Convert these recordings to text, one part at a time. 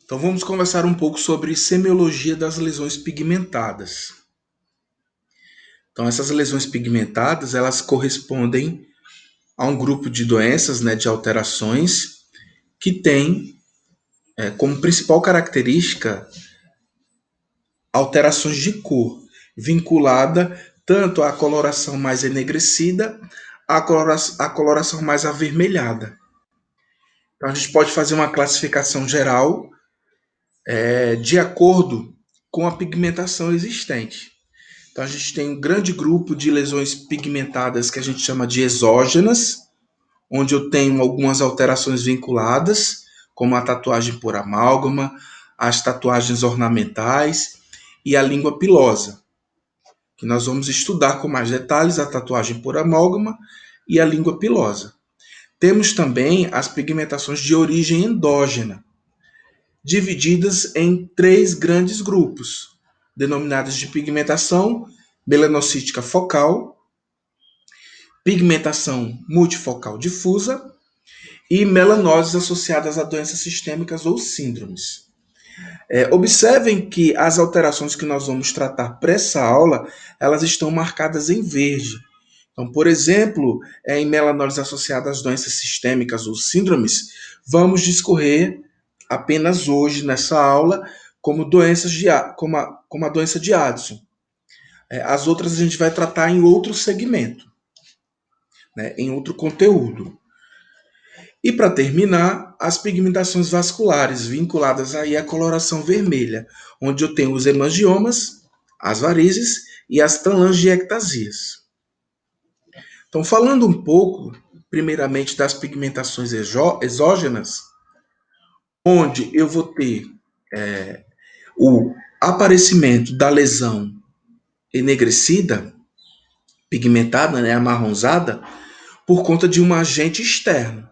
Então vamos conversar um pouco sobre semiologia das lesões pigmentadas. Então essas lesões pigmentadas, elas correspondem a um grupo de doenças, né, de alterações que tem como principal característica alterações de cor, vinculada tanto à coloração mais enegrecida à coloração mais avermelhada. Então a gente pode fazer uma classificação geral de acordo com a pigmentação existente. Então a gente tem um grande grupo de lesões pigmentadas que a gente chama de exógenas, onde eu tenho algumas alterações vinculadas, como a tatuagem por amálgama, as tatuagens ornamentais e a língua pilosa, que nós vamos estudar com mais detalhes a tatuagem por amálgama e a língua pilosa. Temos também as pigmentações de origem endógena, divididas em três grandes grupos, denominadas de pigmentação melanocítica focal, pigmentação multifocal difusa e melanoses associadas a doenças sistêmicas ou síndromes. Observem que as alterações que nós vamos tratar para essa aula, elas estão marcadas em verde. Então, por exemplo, em melanoses associadas às doenças sistêmicas ou síndromes, vamos discorrer apenas hoje nessa aula como doenças como a doença de Addison. As outras a gente vai tratar em outro segmento, né, em outro conteúdo. E para terminar, as pigmentações vasculares, vinculadas aí à coloração vermelha, onde eu tenho os hemangiomas, as varizes e as telangiectasias. Então, falando um pouco, primeiramente, das pigmentações exógenas, onde eu vou ter o aparecimento da lesão enegrecida, pigmentada, né, amarronzada, por conta de um agente externo.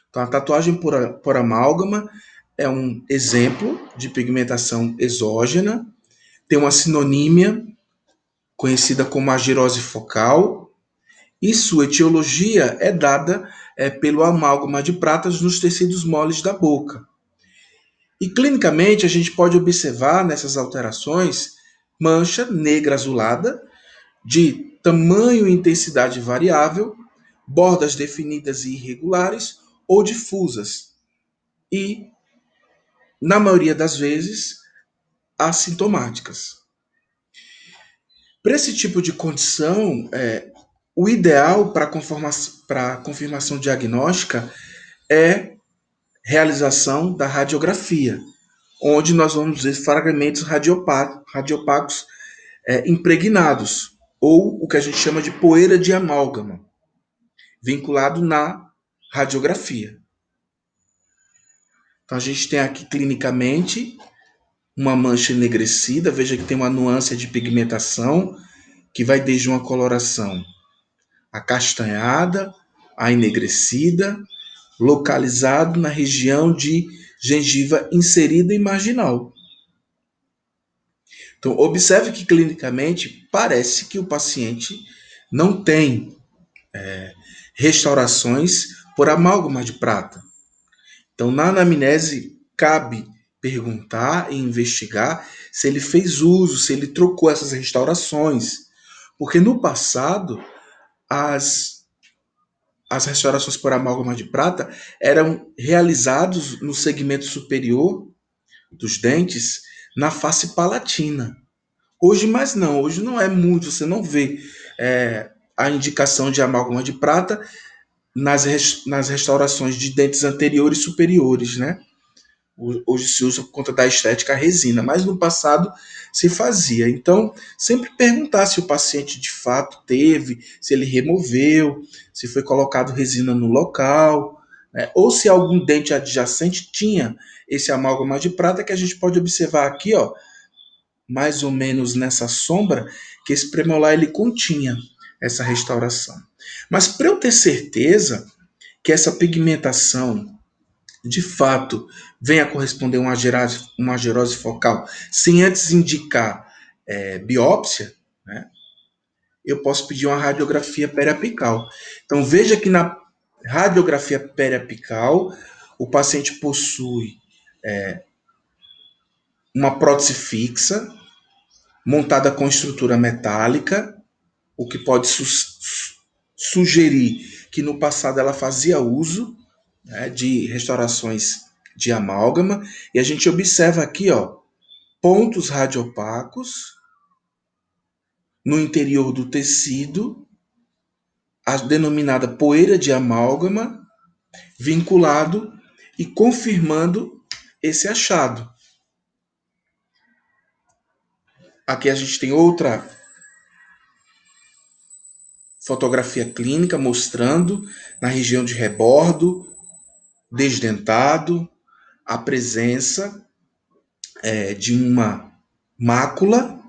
Então, a tatuagem por amálgama é um exemplo de pigmentação exógena, tem uma sinonímia conhecida como agirose focal, e sua etiologia é dada pelo amálgama de pratas nos tecidos moles da boca. E clinicamente a gente pode observar nessas alterações mancha negra azulada de tamanho e intensidade variável, bordas definidas e irregulares ou difusas, e, na maioria das vezes, assintomáticas. Para esse tipo de condição, o ideal para a confirmação diagnóstica é realização da radiografia, onde nós vamos ver fragmentos radiopagos impregnados, ou o que a gente chama de poeira de amálgama, vinculado na radiografia. Então a gente tem aqui clinicamente uma mancha enegrecida, veja que tem uma nuance de pigmentação que vai desde uma coloração acastanhada, a enegrecida, localizado na região de gengiva inserida e marginal. Então, observe que clinicamente parece que o paciente não tem restaurações por amálgama de prata. Então, na anamnese, cabe perguntar e investigar se ele fez uso, se ele trocou essas restaurações. Porque no passado, as restaurações por amálgama de prata eram realizadas no segmento superior dos dentes, na face palatina. Hoje mais não, hoje não é muito, você não vê a indicação de amálgama de prata nas restaurações de dentes anteriores e superiores, né? Hoje se usa por conta da estética a resina, mas no passado se fazia. Então, sempre perguntar se o paciente de fato teve, se ele removeu, se foi colocado resina no local, né? Ou se algum dente adjacente tinha esse amálgama de prata, que a gente pode observar aqui, ó, mais ou menos nessa sombra, que esse premolar ele continha essa restauração. Mas para eu ter certeza que essa pigmentação de fato venha a corresponder a uma gerose focal, sem antes indicar biópsia, né, eu posso pedir uma radiografia periapical. Então veja que na radiografia periapical o paciente possui uma prótese fixa, montada com estrutura metálica, o que pode sugerir que no passado ela fazia uso, né, de restaurações de amálgama. E a gente observa aqui, ó, pontos radiopacos no interior do tecido, a denominada poeira de amálgama, vinculado e confirmando esse achado. Aqui a gente tem outra fotografia clínica mostrando na região de rebordo, desdentado, a presença de uma mácula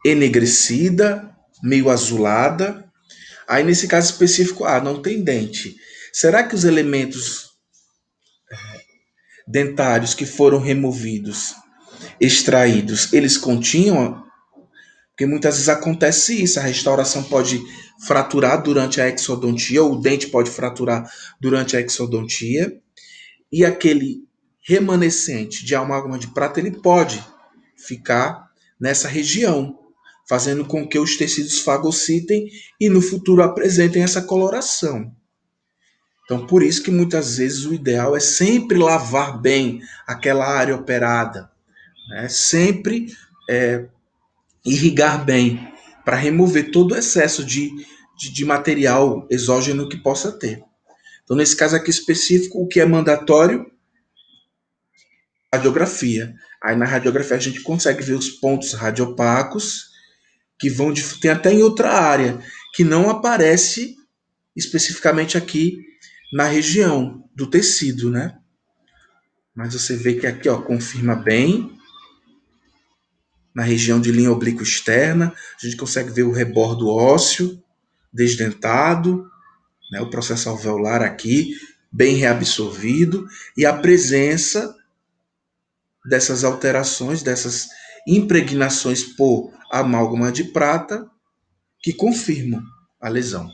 enegrecida, meio azulada. Aí nesse caso específico, não tem dente. Será que os elementos dentários que foram removidos, extraídos, eles continham? Porque muitas vezes acontece isso, a restauração pode fraturar durante a exodontia, ou o dente pode fraturar durante a exodontia, e aquele remanescente de amálgama de prata, ele pode ficar nessa região, fazendo com que os tecidos fagocitem e no futuro apresentem essa coloração. Então, por isso que muitas vezes o ideal é sempre lavar bem aquela área operada, né? Sempre irrigar bem, para remover todo o excesso de material exógeno que possa ter. Então, nesse caso aqui específico, o que é mandatório? Radiografia. Aí na radiografia a gente consegue ver os pontos radiopacos que vão tem até em outra área que não aparece especificamente aqui na região do tecido, né? Mas você vê que aqui, ó, confirma bem na região de linha oblíqua externa, a gente consegue ver o rebordo ósseo desdentado, né, o processo alveolar aqui bem reabsorvido e a presença dessas alterações, dessas impregnações por amálgama de prata que confirmam a lesão.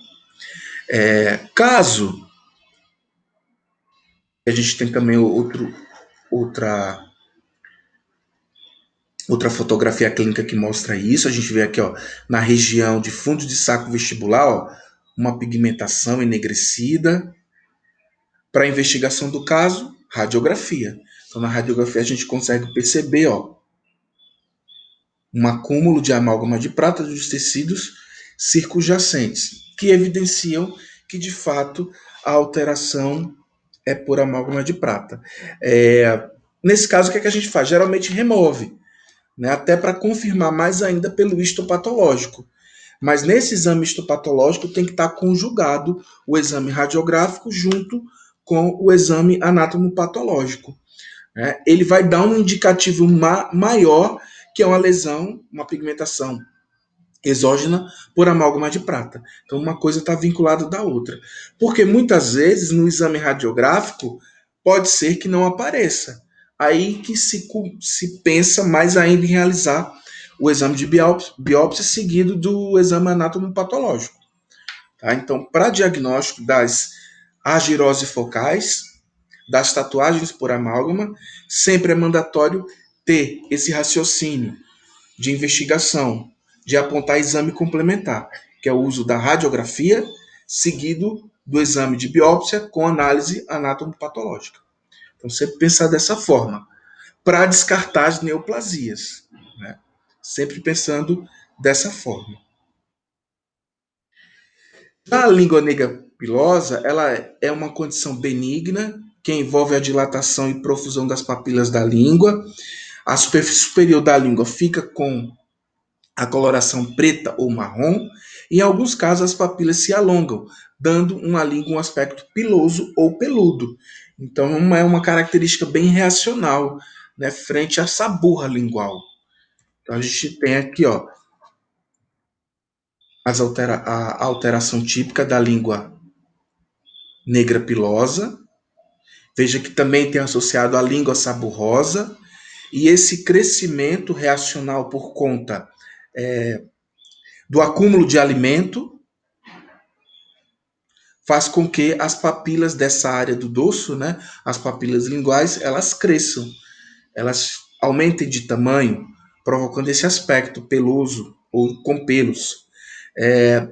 Caso a gente tem também outra outra fotografia clínica que mostra isso, a gente vê aqui, ó, na região de fundo de saco vestibular, ó, uma pigmentação enegrecida. Para a investigação do caso, radiografia. Então, na radiografia, a gente consegue perceber, ó, um acúmulo de amálgama de prata dos tecidos circunjacentes, que evidenciam que, de fato, a alteração é por amálgama de prata. Nesse caso, o que, é que a gente faz? Geralmente remove, né, até para confirmar mais ainda pelo histopatológico. Mas nesse exame histopatológico tem que estar conjugado o exame radiográfico junto com o exame anatomopatológico, né? Ele vai dar um indicativo maior que é uma lesão, uma pigmentação exógena por amálgama de prata. Então uma coisa está vinculada da outra. Porque muitas vezes no exame radiográfico pode ser que não apareça. Aí que se pensa mais ainda em realizar o exame de biópsia seguido do exame anatomopatológico. Tá? Então, para diagnóstico das argirose focais, das tatuagens por amálgama, sempre é mandatório ter esse raciocínio de investigação, de apontar exame complementar, que é o uso da radiografia, seguido do exame de biópsia com análise anatomopatológica. Então, sempre pensar dessa forma, para descartar as neoplasias, né? Sempre pensando dessa forma. A língua negra pilosa, ela é uma condição benigna que envolve a dilatação e profusão das papilas da língua. A superfície superior da língua fica com a coloração preta ou marrom. Em alguns casos, as papilas se alongam, dando uma língua um aspecto piloso ou peludo. Então, é uma característica bem reacional, né, frente à saburra lingual. Então, a gente tem aqui, ó, a alteração típica da língua negra pilosa. Veja que também tem associado a língua saburrosa e esse crescimento reacional por conta do acúmulo de alimento faz com que as papilas dessa área do dorso, né, as papilas linguais, elas cresçam, elas aumentem de tamanho, provocando esse aspecto peloso ou com pelos.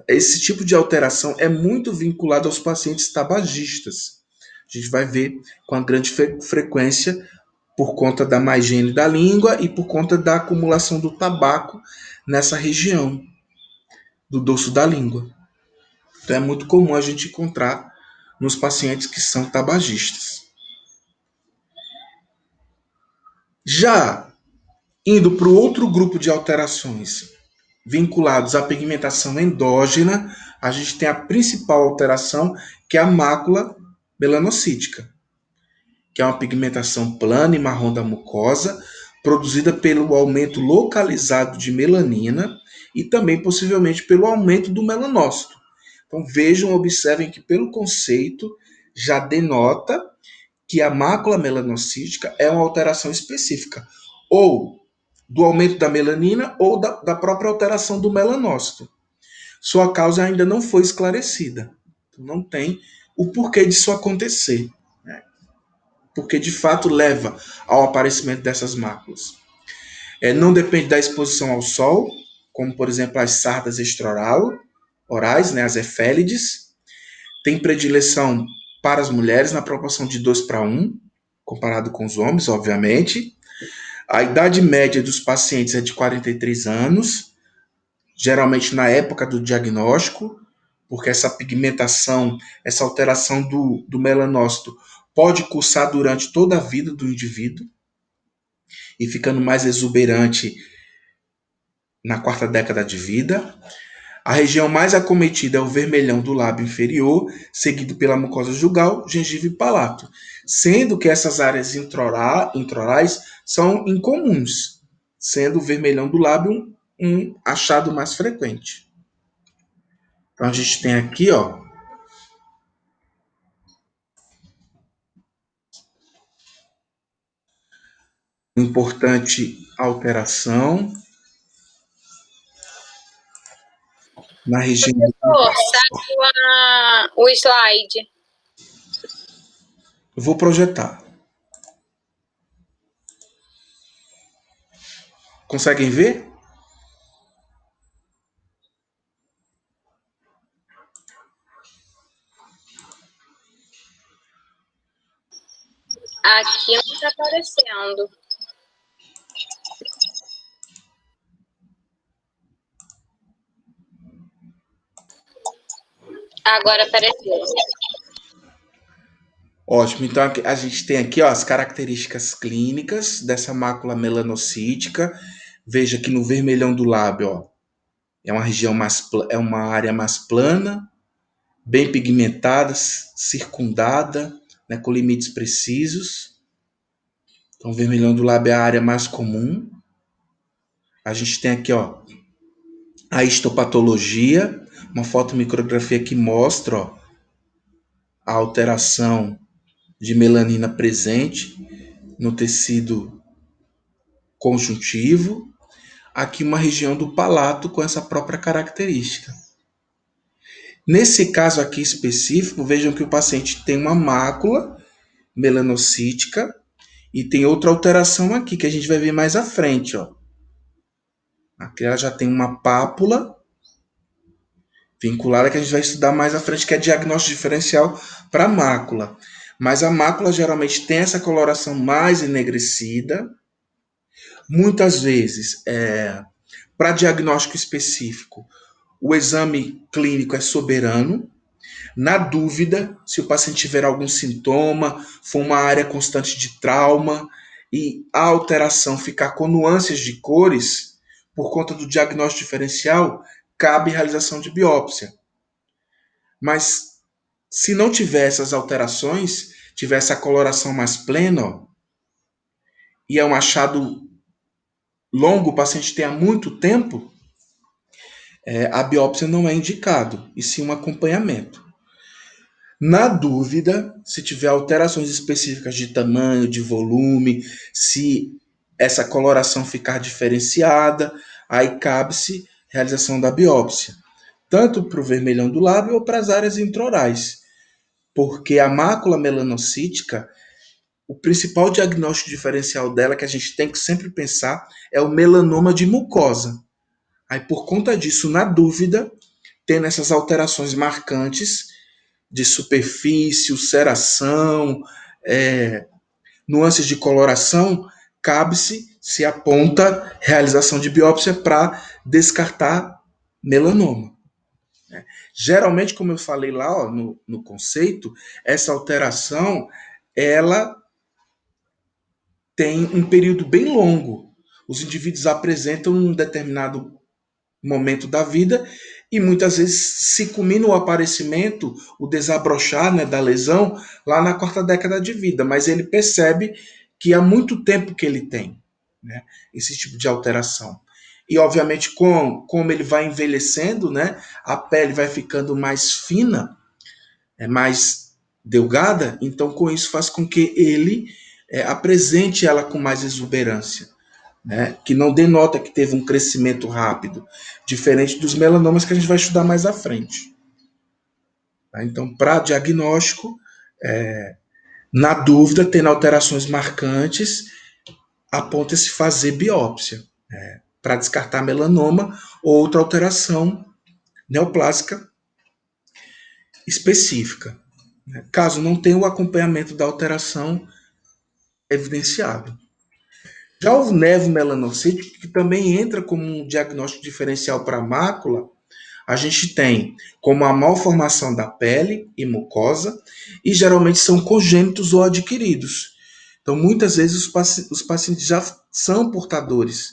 Esse tipo de alteração é muito vinculado aos pacientes tabagistas. A gente vai ver com a grande frequência por conta da má higiene da língua e por conta da acumulação do tabaco nessa região do dorso da língua. Então é muito comum a gente encontrar nos pacientes que são tabagistas. Já indo para o outro grupo de alterações vinculados à pigmentação endógena, a gente tem a principal alteração, que é a mácula melanocítica, que é uma pigmentação plana e marrom da mucosa, produzida pelo aumento localizado de melanina e também possivelmente pelo aumento do melanócito. Então vejam, observem que pelo conceito já denota que a mácula melanocítica é uma alteração específica, ou do aumento da melanina ou da própria alteração do melanócito. Sua causa ainda não foi esclarecida. Não tem o porquê disso acontecer, né? Porque de fato leva ao aparecimento dessas máculas. Não depende da exposição ao sol, como por exemplo as sardas extraorais, né, as efélides. Tem predileção para as mulheres na proporção de 2:1, comparado com os homens, obviamente. A idade média dos pacientes é de 43 anos, geralmente na época do diagnóstico, porque essa pigmentação, essa alteração do melanócito pode cursar durante toda a vida do indivíduo e ficando mais exuberante na quarta década de vida. A região mais acometida é o vermelhão do lábio inferior, seguido pela mucosa jugal, gengiva e palato, sendo que essas áreas introrais são incomuns, sendo o vermelhão do lábio um achado mais frequente. Então a gente tem aqui, ó, importante alteração na região. Professor, saiu o slide. Eu vou projetar. Conseguem ver? Aqui não está aparecendo. Agora apareceu. Ótimo. Então a gente tem aqui, ó, as características clínicas dessa mácula melanocítica. Veja que no vermelhão do lábio, ó, é uma região é uma área mais plana, bem pigmentada, circundada, né, com limites precisos. Então, o vermelhão do lábio é a área mais comum. A gente tem aqui, ó, a histopatologia, uma fotomicrografia que mostra, ó, a alteração de melanina presente no tecido conjuntivo. Aqui uma região do palato com essa própria característica. Nesse caso aqui específico, vejam que o paciente tem uma mácula melanocítica e tem outra alteração aqui que a gente vai ver mais à frente, ó. Aqui ela já tem uma pápula vinculada que a gente vai estudar mais à frente, que é diagnóstico diferencial para mácula. Mas a mácula geralmente tem essa coloração mais enegrecida. Muitas vezes, para diagnóstico específico, o exame clínico é soberano. Na dúvida, se o paciente tiver algum sintoma, for uma área constante de trauma e a alteração ficar com nuances de cores, por conta do diagnóstico diferencial, cabe realização de biópsia. Mas se não tiver essas alterações, tiver essa coloração mais plena, ó, e é um achado longo, o paciente tem há muito tempo, a biópsia não é indicado, e sim um acompanhamento. Na dúvida, se tiver alterações específicas de tamanho, de volume, se essa coloração ficar diferenciada, aí cabe-se realização da biópsia, tanto para o vermelhão do lábio ou para as áreas intraorais, porque a mácula melanocítica o principal diagnóstico diferencial dela, que a gente tem que sempre pensar, é o melanoma de mucosa. Aí, por conta disso, na dúvida, tendo essas alterações marcantes de superfície, ulceração, nuances de coloração, cabe-se, se aponta realização de biópsia para descartar melanoma. Geralmente, como eu falei lá ó, no conceito, essa alteração ela tem um período bem longo. Os indivíduos apresentam um determinado momento da vida e muitas vezes se culmina o aparecimento, o desabrochar da lesão lá na quarta década de vida, mas ele percebe que há muito tempo que ele tem esse tipo de alteração. E, obviamente, como ele vai envelhecendo, a pele vai ficando mais fina, mais delgada, então com isso faz com que ele apresente ela com mais exuberância, que não denota que teve um crescimento rápido, diferente dos melanomas que a gente vai estudar mais à frente. Tá? Então, para diagnóstico, na dúvida, tendo alterações marcantes, aponta-se fazer biópsia, para descartar melanoma ou outra alteração neoplásica específica. Caso não tenha o acompanhamento da alteração evidenciado. Já o nevo melanocítico, que também entra como um diagnóstico diferencial para a mácula, a gente tem como a malformação da pele e mucosa, e geralmente são congênitos ou adquiridos. Então, muitas vezes, os pacientes já são portadores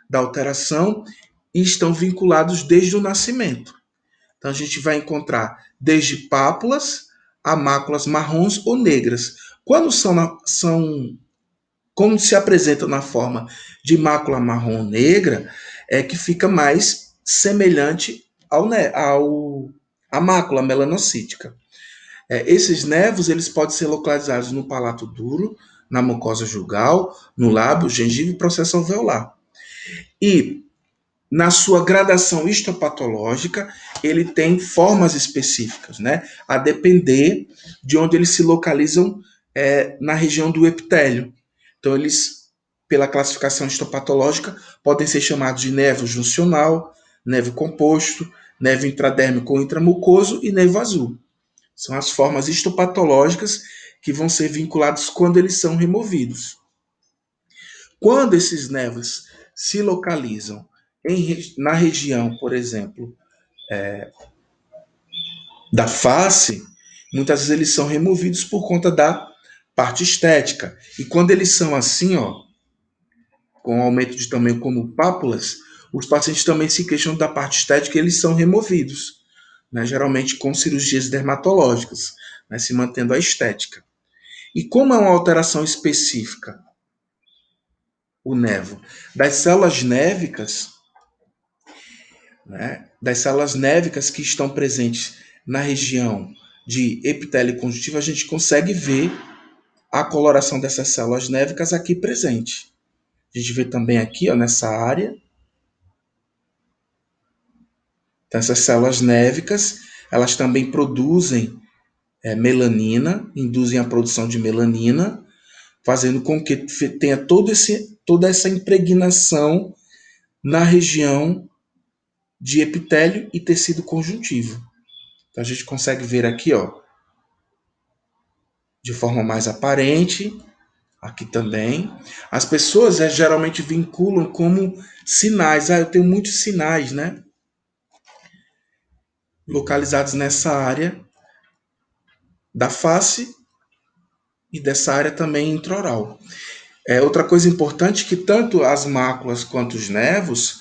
da alteração e estão vinculados desde o nascimento. Então, a gente vai encontrar desde pápulas a máculas marrons ou negras. Como se apresentam na forma de mácula marrom negra, é que fica mais semelhante à mácula melanocítica. Esses nevos eles podem ser localizados no palato duro, na mucosa jugal, no lábio, gengiva e processo alveolar. E na sua gradação histopatológica, ele tem formas específicas, a depender de onde eles se localizam na região do epitélio. Então, eles, pela classificação histopatológica, podem ser chamados de nevo juncional, nevo composto, nevo intradérmico ou intramucoso e nevo azul. São as formas histopatológicas que vão ser vinculadas quando eles são removidos. Quando esses nevos se localizam na região, por exemplo, da face, muitas vezes eles são removidos por conta da parte estética. E quando eles são assim, com aumento de tamanho como pápulas, os pacientes também se queixam da parte estética e eles são removidos, geralmente com cirurgias dermatológicas, se mantendo a estética. E como é uma alteração específica, o nevo, das células névicas, que estão presentes na região de epitélio conjuntivo, a gente consegue ver a coloração dessas células névicas aqui presente. A gente vê também aqui, nessa área. Então, essas células névicas, elas também produzem melanina, induzem a produção de melanina, fazendo com que tenha toda essa impregnação na região de epitélio e tecido conjuntivo. Então, a gente consegue ver aqui, de forma mais aparente, aqui também. As pessoas geralmente vinculam como sinais. Eu tenho muitos sinais, localizados nessa área da face e dessa área também intraoral. Outra coisa importante é que tanto as máculas quanto os nevos,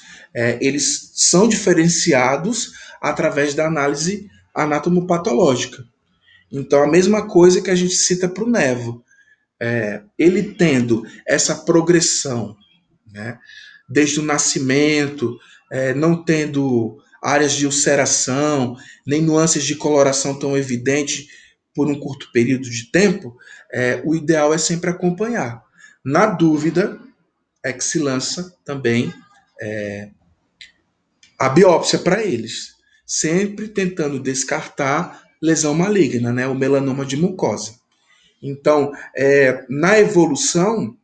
eles são diferenciados através da análise anatomopatológica. Então, a mesma coisa que a gente cita para o nevo. Ele tendo essa progressão, desde o nascimento, não tendo áreas de ulceração, nem nuances de coloração tão evidentes por um curto período de tempo, o ideal é sempre acompanhar. Na dúvida, é que se lança também a biópsia para eles, sempre tentando descartar lesão maligna, o melanoma de mucosa. Então, na evolução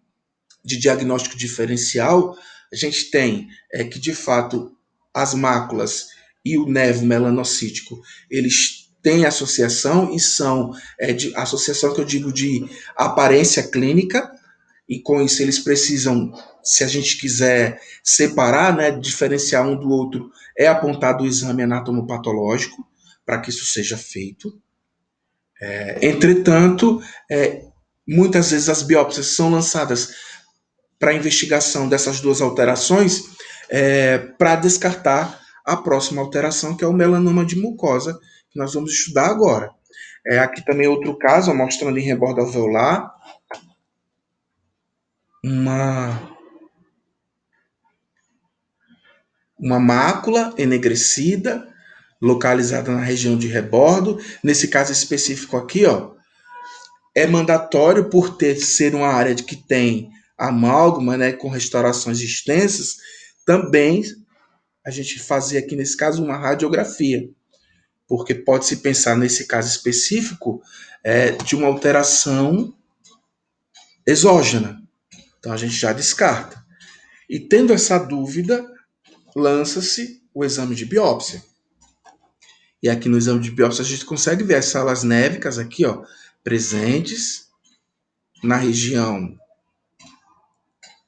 de diagnóstico diferencial, a gente tem que, de fato, as máculas e o nevo melanocítico, eles têm associação e são de associação que eu digo de aparência clínica, e com isso eles precisam, se a gente quiser separar, né, diferenciar um do outro, é apontado o exame anatomopatológico para que isso seja feito. Entretanto, muitas vezes as biópsias são lançadas para investigação dessas duas alterações para descartar a próxima alteração, que é o melanoma de mucosa, que nós vamos estudar agora. Aqui também outro caso, mostrando em rebordo alveolar, uma mácula enegrecida, localizada na região de rebordo. Nesse caso específico aqui, ó, é mandatório por ser uma área de que tem amálgama, né, com restaurações extensas, também a gente fazer aqui nesse caso uma radiografia, porque pode-se pensar nesse caso específico de uma alteração exógena. Então a gente já descarta. E tendo essa dúvida, lança-se o exame de biópsia. E aqui no exame de biópsia a gente consegue ver as salas névicas aqui, ó, presentes na região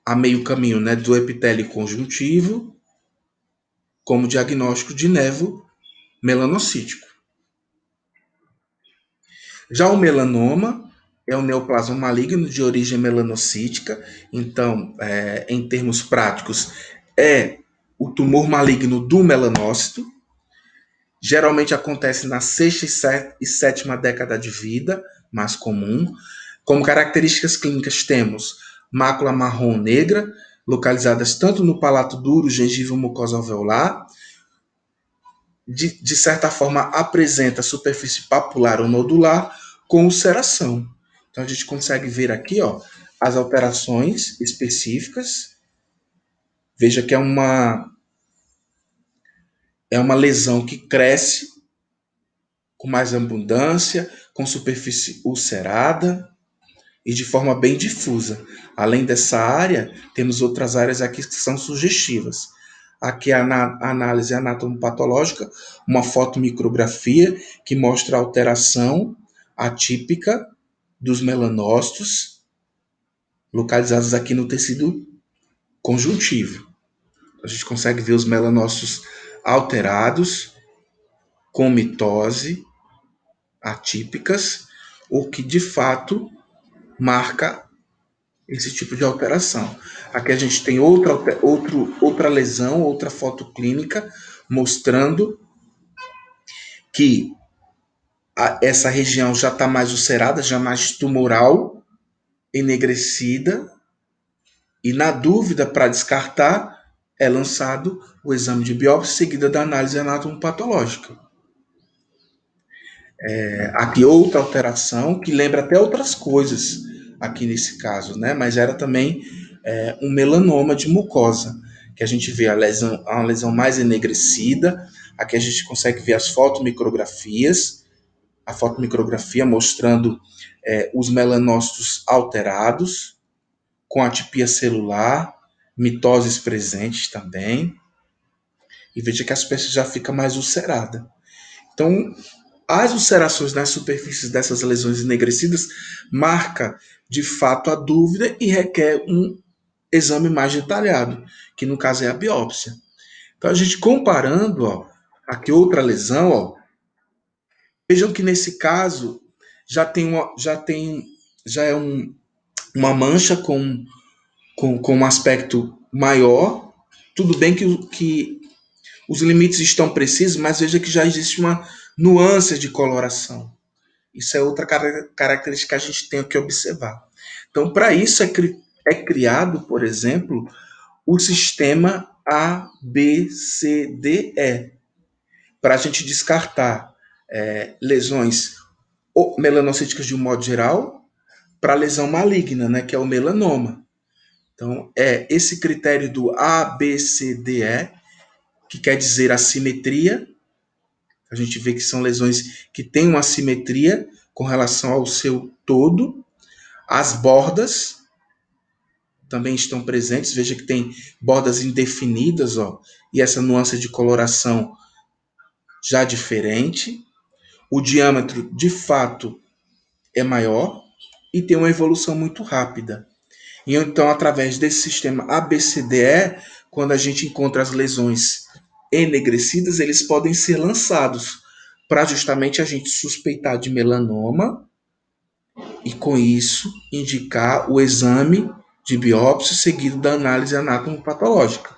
a meio caminho, né, do epitélio conjuntivo, como diagnóstico de nevo melanocítico. Já o melanoma é um neoplasma maligno de origem melanocítica, então, em termos práticos, é o tumor maligno do melanócito. Geralmente acontece na sexta e sétima década de vida, mais comum. Como características clínicas temos mácula marrom negra, localizadas tanto no palato duro, gengiva mucosa alveolar. De certa forma, apresenta superfície papular ou nodular com ulceração. Então, a gente consegue ver aqui, ó, as alterações específicas. Veja que é uma lesão que cresce com mais abundância, com superfície ulcerada e de forma bem difusa. Além dessa área, temos outras áreas aqui que são sugestivas. Aqui a análise anatomopatológica, uma fotomicrografia que mostra a alteração atípica dos melanócitos localizados aqui no tecido conjuntivo. A gente consegue ver os melanócitos alterados, com mitose, atípicas, o que de fato marca esse tipo de alteração. Aqui a gente tem outra lesão, outra foto clínica, mostrando que essa região já está mais ulcerada, já mais tumoral, enegrecida, e na dúvida, para descartar, é lançado o exame de biópsia seguida da análise anatomopatológica. Aqui outra alteração que lembra até outras coisas aqui nesse caso, né? Mas era também um melanoma de mucosa, que a gente vê uma lesão mais enegrecida. Aqui a gente consegue ver as fotomicrografias, a fotomicrografia mostrando os melanócitos alterados, com atipia celular, mitoses presentes também. E veja que a superfície já fica mais ulcerada. Então, as ulcerações nas superfícies dessas lesões enegrecidas marca de fato a dúvida e requer um exame mais detalhado, que no caso é a biópsia. Então a gente comparando, ó, aqui outra lesão, ó, vejam que nesse caso já é uma mancha com um aspecto maior. Tudo bem que os limites estão precisos, mas veja que já existe uma nuance de coloração. Isso é outra característica que a gente tem que observar. Então, para isso é criado, por exemplo, o sistema ABCDE, para a gente descartar lesões melanocíticas de um modo geral, para lesão maligna, né, que é o melanoma. Então, é esse critério do ABCDE, que quer dizer assimetria. A gente vê que são lesões que têm uma assimetria com relação ao seu todo. As bordas também estão presentes. Veja que tem bordas indefinidas, ó, e essa nuance de coloração já diferente. O diâmetro, de fato, é maior e tem uma evolução muito rápida. E então, através desse sistema ABCDE, quando a gente encontra as lesões enegrecidas, eles podem ser lançados para justamente a gente suspeitar de melanoma e, com isso, indicar o exame de biópsia seguido da análise anatomopatológica.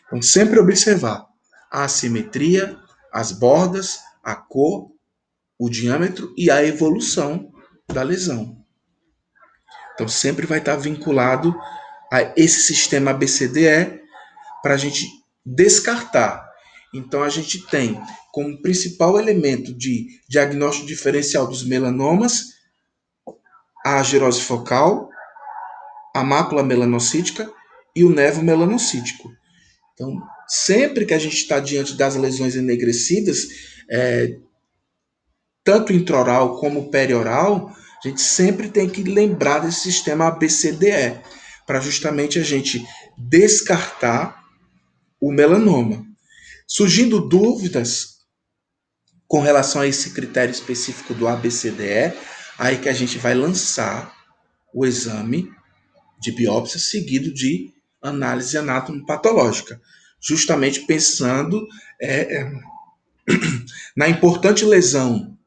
Então, sempre observar a assimetria, as bordas, a cor, o diâmetro e a evolução da lesão. Então, sempre vai estar vinculado a esse sistema ABCDE para a gente descartar. Então, a gente tem como principal elemento de diagnóstico diferencial dos melanomas a agerose focal, a mácula melanocítica e o nevo melanocítico. Então, sempre que a gente está diante das lesões enegrecidas, tanto intraoral como perioral, a gente sempre tem que lembrar desse sistema ABCDE, para justamente a gente descartar o melanoma. Surgindo dúvidas com relação a esse critério específico do ABCDE, aí que a gente vai lançar o exame de biópsia seguido de análise anatomopatológica, justamente pensando na importante lesão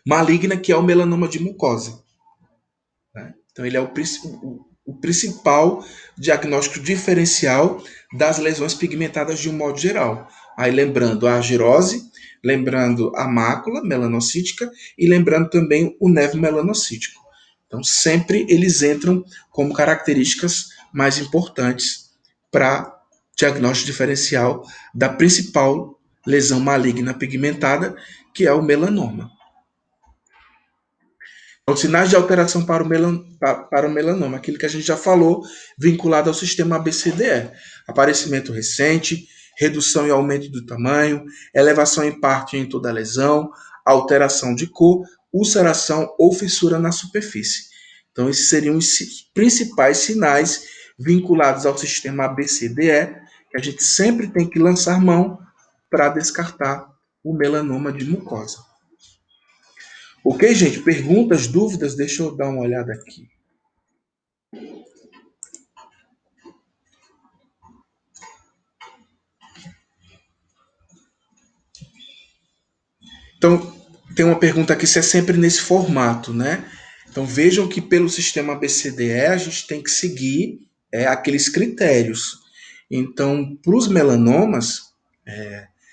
maligna que é o melanoma de mucosa. Né? Então, ele é o principal diagnóstico diferencial das lesões pigmentadas de um modo geral. Aí, lembrando a agerose, lembrando a mácula melanocítica e lembrando também o nevo melanocítico. Então, sempre eles entram como características mais importantes para diagnóstico diferencial da principal lesão maligna pigmentada, que é o melanoma. Então, sinais de alteração para o melanoma, aquilo que a gente já falou, vinculado ao sistema ABCDE. Aparecimento recente, redução e aumento do tamanho, elevação em parte em toda a lesão, alteração de cor, ulceração ou fissura na superfície. Então, esses seriam os principais sinais vinculados ao sistema ABCDE, que a gente sempre tem que lançar mão para descartar o melanoma de mucosa. Ok, gente? Perguntas, dúvidas? Deixa eu dar uma olhada aqui. Então, tem uma pergunta aqui se é sempre nesse formato, né? Então, vejam que pelo sistema ABCDE a gente tem que seguir aqueles critérios. Então, para os melanomas,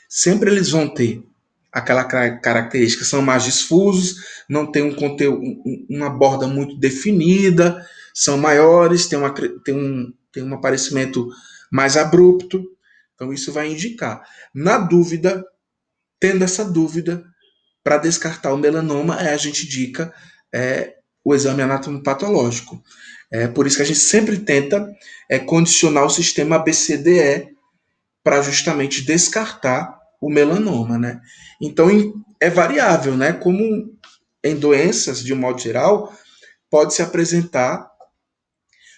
sempre eles vão ter aquela característica, são mais difusos, não tem um conteúdo, uma borda muito definida, são maiores, tem um aparecimento mais abrupto. Então, isso vai indicar. Na dúvida, tendo essa dúvida, para descartar o melanoma, a gente indica o exame anatomopatológico. Por isso que a gente sempre tenta condicionar o sistema ABCDE para justamente descartar o melanoma, né? Então, é variável, né? Como em doenças, de um modo geral, pode se apresentar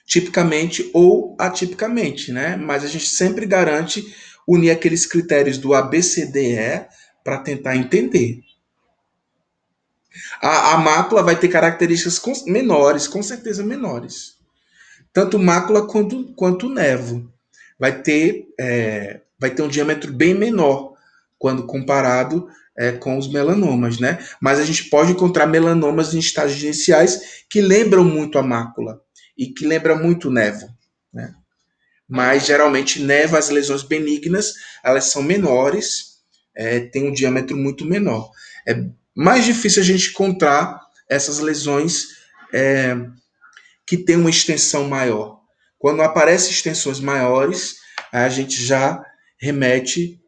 tipicamente ou atipicamente, né? Mas a gente sempre garante unir aqueles critérios do ABCDE para tentar entender. A mácula vai ter características menores, com certeza menores. Tanto mácula quanto nevo. Vai ter um diâmetro bem menor quando comparado com os melanomas, né? Mas a gente pode encontrar melanomas em estágios iniciais que lembram muito a mácula e que lembram muito o nevo, né? Mas geralmente nevo, as lesões benignas, elas são menores, tem um diâmetro muito menor. É mais difícil a gente encontrar essas lesões que têm uma extensão maior. Quando aparecem extensões maiores, a gente já remete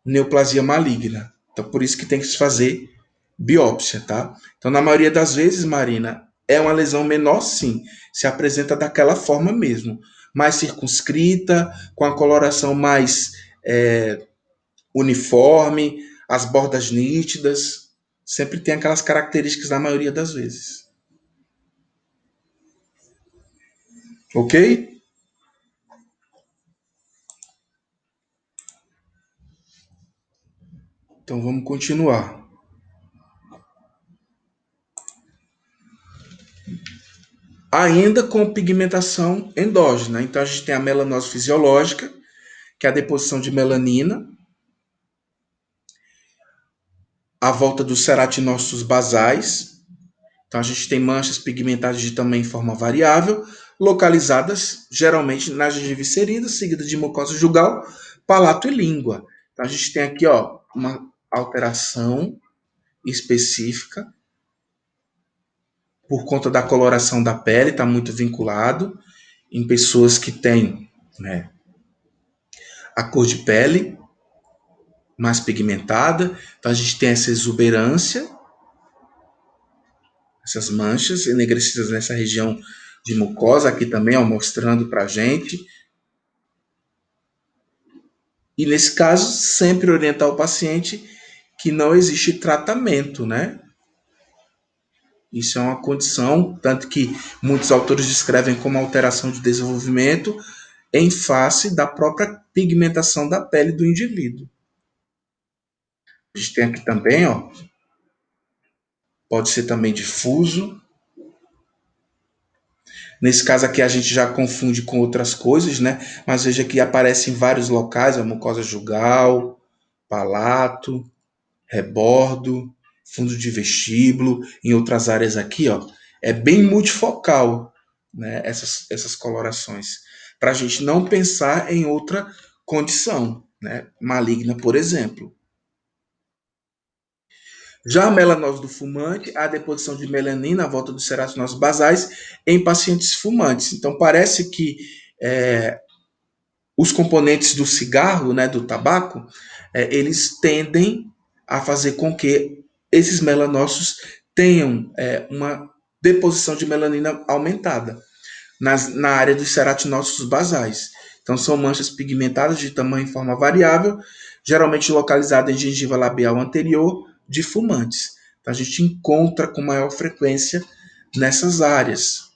neoplasia maligna. Então, por isso que tem que se fazer biópsia, tá? Então, na maioria das vezes, Marina, é uma lesão menor, sim. Se apresenta daquela forma mesmo. Mais circunscrita, com a coloração mais uniforme, as bordas nítidas. sempre tem aquelas características na maioria das vezes. Ok? Então vamos continuar. Ainda com pigmentação endógena. Então a gente tem a melanose fisiológica, que é a deposição de melanina, à volta dos ceratinócitos basais. Então a gente tem manchas pigmentadas de tamanho e forma variável, localizadas geralmente na gengiva inserida, seguida de mucosa jugal, palato e língua. Então a gente tem aqui uma alteração específica por conta da coloração da pele, está muito vinculado em pessoas que têm, né, a cor de pele mais pigmentada. Então a gente tem essa exuberância, essas manchas enegrecidas nessa região de mucosa, aqui também, mostrando para a gente. E nesse caso, sempre orientar o paciente que não existe tratamento, né? Isso é uma condição, tanto que muitos autores descrevem como alteração de desenvolvimento em face da própria pigmentação da pele do indivíduo. A gente tem aqui também, pode ser também difuso. Nesse caso aqui a gente já confunde com outras coisas, né? Mas veja que aparece em vários locais, a mucosa jugal, palato, rebordo, fundo de vestíbulo, em outras áreas aqui, é bem multifocal, né? Essas colorações, para a gente não pensar em outra condição, né? Maligna, por exemplo. Já a melanose do fumante, a deposição de melanina à volta dos ceratinócitos basais em pacientes fumantes. Então, parece que os componentes do cigarro, né, do tabaco, eles tendem a fazer com que esses melanócitos tenham uma deposição de melanina aumentada na área dos ceratinócitos basais. Então, são manchas pigmentadas de tamanho e forma variável, geralmente localizadas em gengiva labial anterior de fumantes. Então, a gente encontra com maior frequência nessas áreas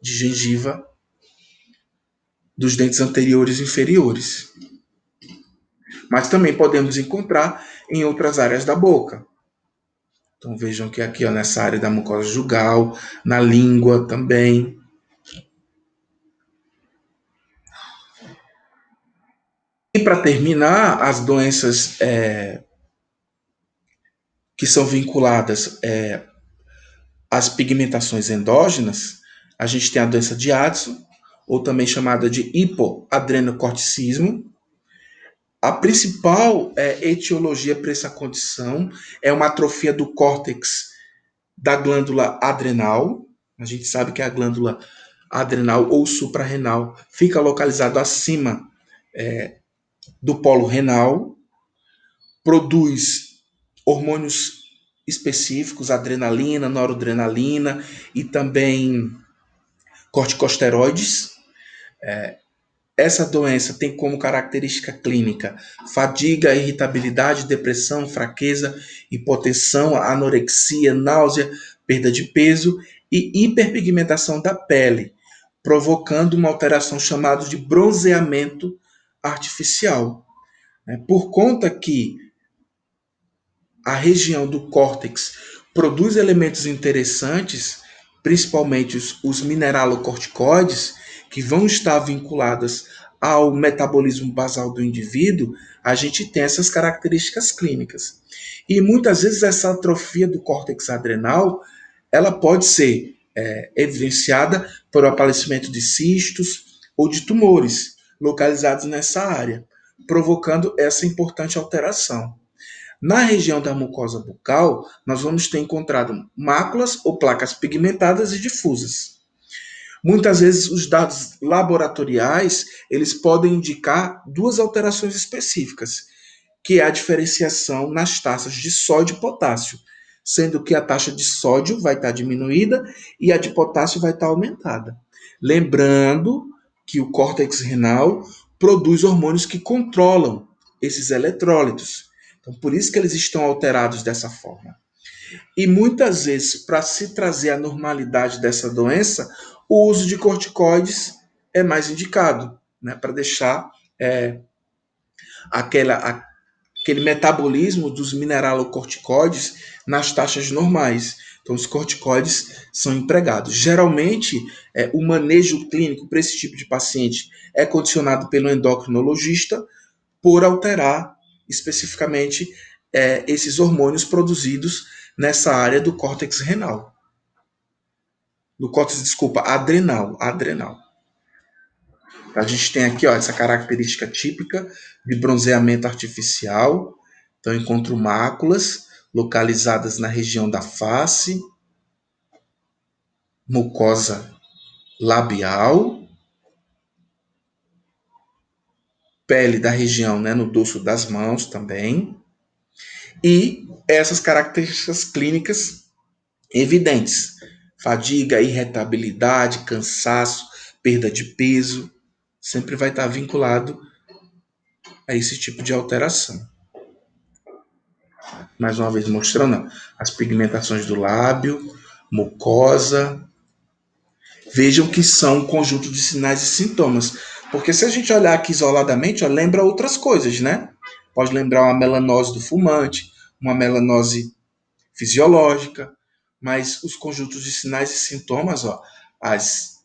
de gengiva dos dentes anteriores e inferiores. Mas também podemos encontrar em outras áreas da boca. Então vejam que aqui nessa área da mucosa jugal, na língua também. E para terminar, as doenças que são vinculadas às pigmentações endógenas, a gente tem a doença de Addison, ou também chamada de hipoadrenocorticismo. A principal etiologia para essa condição é uma atrofia do córtex da glândula adrenal. A gente sabe que a glândula adrenal ou suprarrenal fica localizado acima do polo renal, produz hormônios específicos, adrenalina, noradrenalina e também corticosteroides. Essa doença tem como característica clínica fadiga, irritabilidade, depressão, fraqueza, hipotensão, anorexia, náusea, perda de peso e hiperpigmentação da pele, provocando uma alteração chamada de bronzeamento artificial. Por conta que a região do córtex produz elementos interessantes, principalmente os mineralocorticoides, que vão estar vinculadas ao metabolismo basal do indivíduo, a gente tem essas características clínicas. E muitas vezes essa atrofia do córtex adrenal, ela pode ser evidenciada por aparecimento de cistos ou de tumores localizados nessa área, provocando essa importante alteração. Na região da mucosa bucal, nós vamos ter encontrado máculas ou placas pigmentadas e difusas. Muitas vezes os dados laboratoriais, eles podem indicar duas alterações específicas, que é a diferenciação nas taxas de sódio e potássio, sendo que a taxa de sódio vai estar diminuída e a de potássio vai estar aumentada. Lembrando que o córtex renal produz hormônios que controlam esses eletrólitos. Então, por isso que eles estão alterados dessa forma. E muitas vezes, para se trazer a normalidade dessa doença, o uso de corticoides é mais indicado, né, para deixar aquele metabolismo dos mineralocorticoides nas taxas normais. Então, os corticoides são empregados. Geralmente, o manejo clínico para esse tipo de paciente é condicionado pelo endocrinologista por alterar especificamente esses hormônios produzidos nessa área do córtex renal. Do córtex, desculpa, adrenal. A gente tem aqui, ó, essa característica típica de bronzeamento artificial. Então, encontro máculas localizadas na região da face, mucosa labial, pele da região, né, no dorso das mãos também, e essas características clínicas evidentes: fadiga, irritabilidade, cansaço, perda de peso, sempre vai estar vinculado a esse tipo de alteração. Mais uma vez mostrando as pigmentações do lábio, mucosa. Vejam que são um conjunto de sinais e sintomas. Porque se a gente olhar aqui isoladamente, ó, lembra outras coisas, né? Pode lembrar uma melanose do fumante, uma melanose fisiológica, mas os conjuntos de sinais e sintomas, ó, as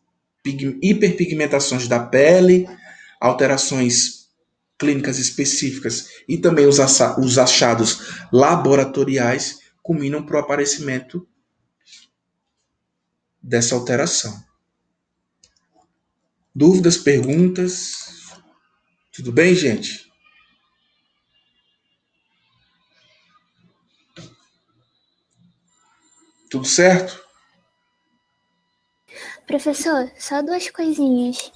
hiperpigmentações da pele, alterações clínicas específicas e também os achados laboratoriais culminam para o aparecimento dessa alteração. Dúvidas, perguntas? Tudo bem, gente? Tudo certo? Professor, só duas coisinhas.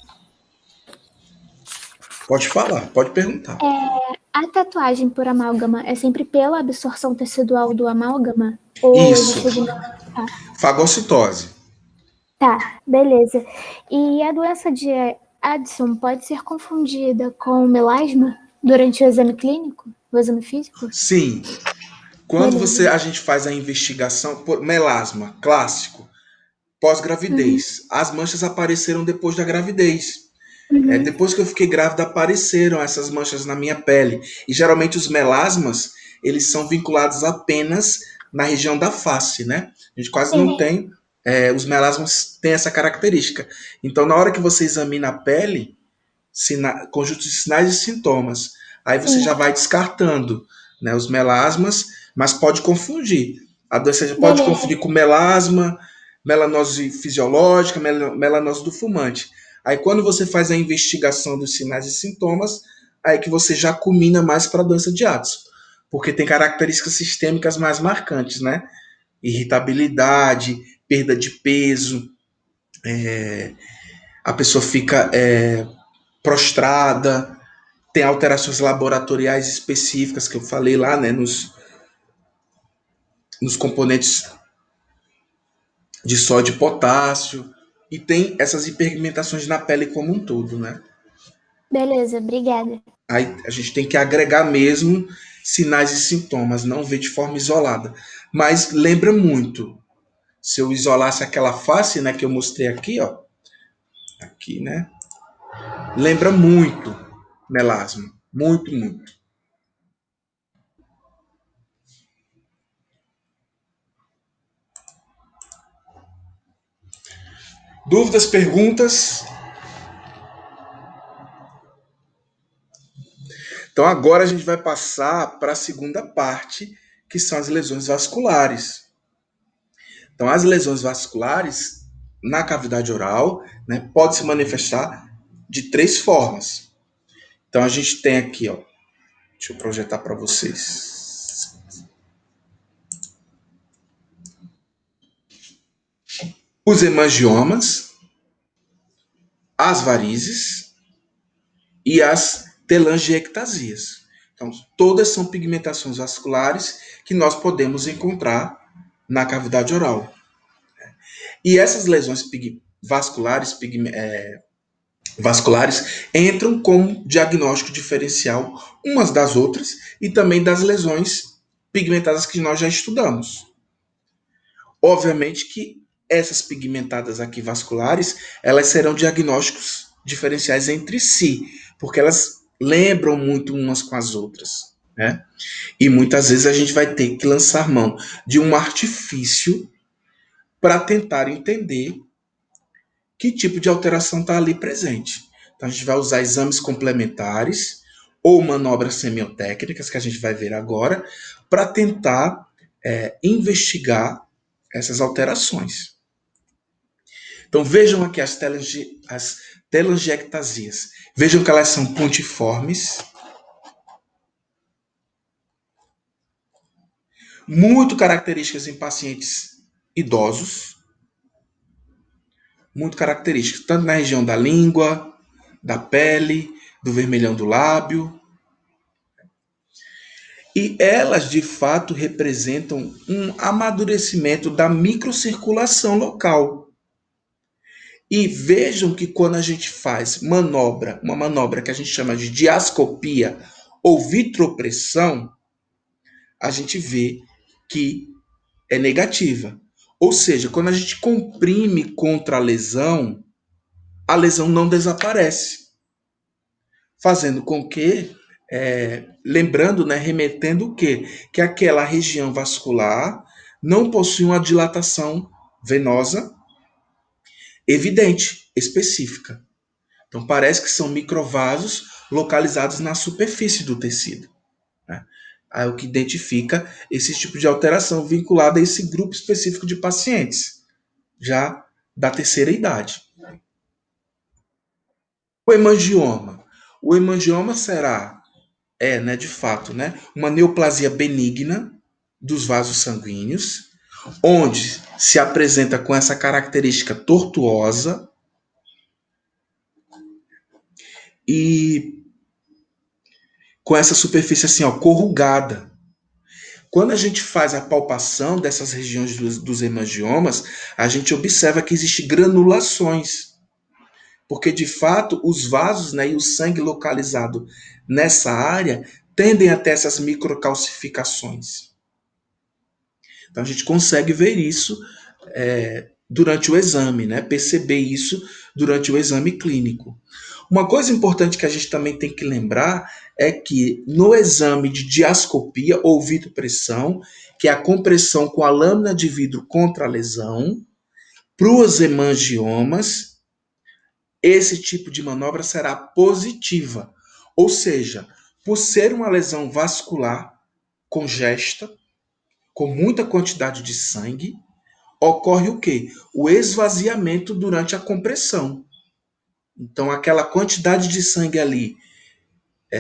Pode falar, pode perguntar. A tatuagem por amálgama é sempre pela absorção tecidual do amálgama? Ou Isso. Fagocitose. Tá, beleza. E a doença de Addison pode ser confundida com melasma durante o exame clínico? O exame físico? Sim. Quando a gente faz a investigação, por melasma, clássico, pós-gravidez. As manchas apareceram depois da gravidez. Depois que eu fiquei grávida, apareceram essas manchas na minha pele. E geralmente os melasmas, eles são vinculados apenas na região da face, né? A gente quase não tem. Os melasmas têm essa característica. Então, na hora que você examina a pele, conjunto de sinais e sintomas, aí você já vai descartando, né, os melasmas, mas pode confundir. A doença pode confundir com melasma, melanose fisiológica, melanose do fumante. Aí quando você faz a investigação dos sinais e sintomas, aí que você já culmina mais para a doença de Addison, porque tem características sistêmicas mais marcantes, né? Irritabilidade, perda de peso, a pessoa fica prostrada, tem alterações laboratoriais específicas que eu falei lá, né, nos componentes de sódio e potássio, e tem essas hiperpigmentações na pele como um todo, né? Beleza, obrigada. Aí a gente tem que agregar mesmo sinais e sintomas, não ver de forma isolada. Mas lembra muito, se eu isolasse aquela face, né, que eu mostrei aqui, ó, aqui, né? Lembra muito melasma, muito, muito. Dúvidas, perguntas? Então agora a gente vai passar para a segunda parte, que são as lesões vasculares. Então as lesões vasculares na cavidade oral, né, pode se manifestar de três formas. Então a gente tem aqui, ó, deixa eu projetar para vocês. Os hemangiomas, as varizes e as telangiectasias. Então, todas são pigmentações vasculares que nós podemos encontrar na cavidade oral. E essas lesões vasculares vasculares entram como diagnóstico diferencial umas das outras e também das lesões pigmentadas que nós já estudamos. Obviamente que essas pigmentadas aqui vasculares, elas serão diagnósticos diferenciais entre si, porque elas lembram muito umas com as outras, né? E muitas vezes a gente vai ter que lançar mão de um artifício para tentar entender que tipo de alteração está ali presente. Então a gente vai usar exames complementares ou manobras semiotécnicas, que a gente vai ver agora, para tentar investigar essas alterações. Então vejam aqui as telangiectasias. Vejam que elas são pontiformes, muito características em pacientes idosos, muito características, tanto na região da língua, da pele, do vermelhão do lábio. E elas, de fato, representam um amadurecimento da microcirculação local. E vejam que quando a gente faz uma manobra que a gente chama de diascopia ou vitropressão, a gente vê que é negativa. Ou seja, quando a gente comprime contra a lesão não desaparece, fazendo com que, lembrando, né, remetendo o quê? Que aquela região vascular não possui uma dilatação venosa evidente, específica. Então parece que são microvasos localizados na superfície do tecido, né? É o que identifica esse tipo de alteração vinculada a esse grupo específico de pacientes, já da terceira idade. O hemangioma. O hemangioma será, né, de fato, né, uma neoplasia benigna dos vasos sanguíneos, onde se apresenta com essa característica tortuosa e com essa superfície assim, ó, corrugada. Quando a gente faz a palpação dessas regiões dos hemangiomas, a gente observa que existem granulações, porque de fato os vasos, né, e o sangue localizado nessa área tendem a ter essas microcalcificações. Então a gente consegue ver isso durante o exame, né, perceber isso durante o exame clínico. Uma coisa importante que a gente também tem que lembrar é que no exame de diascopia ou vitropressão, que é a compressão com a lâmina de vidro contra a lesão, para os hemangiomas, esse tipo de manobra será positiva. Ou seja, por ser uma lesão vascular congesta, com muita quantidade de sangue, ocorre o quê? O esvaziamento durante a compressão. Então, aquela quantidade de sangue ali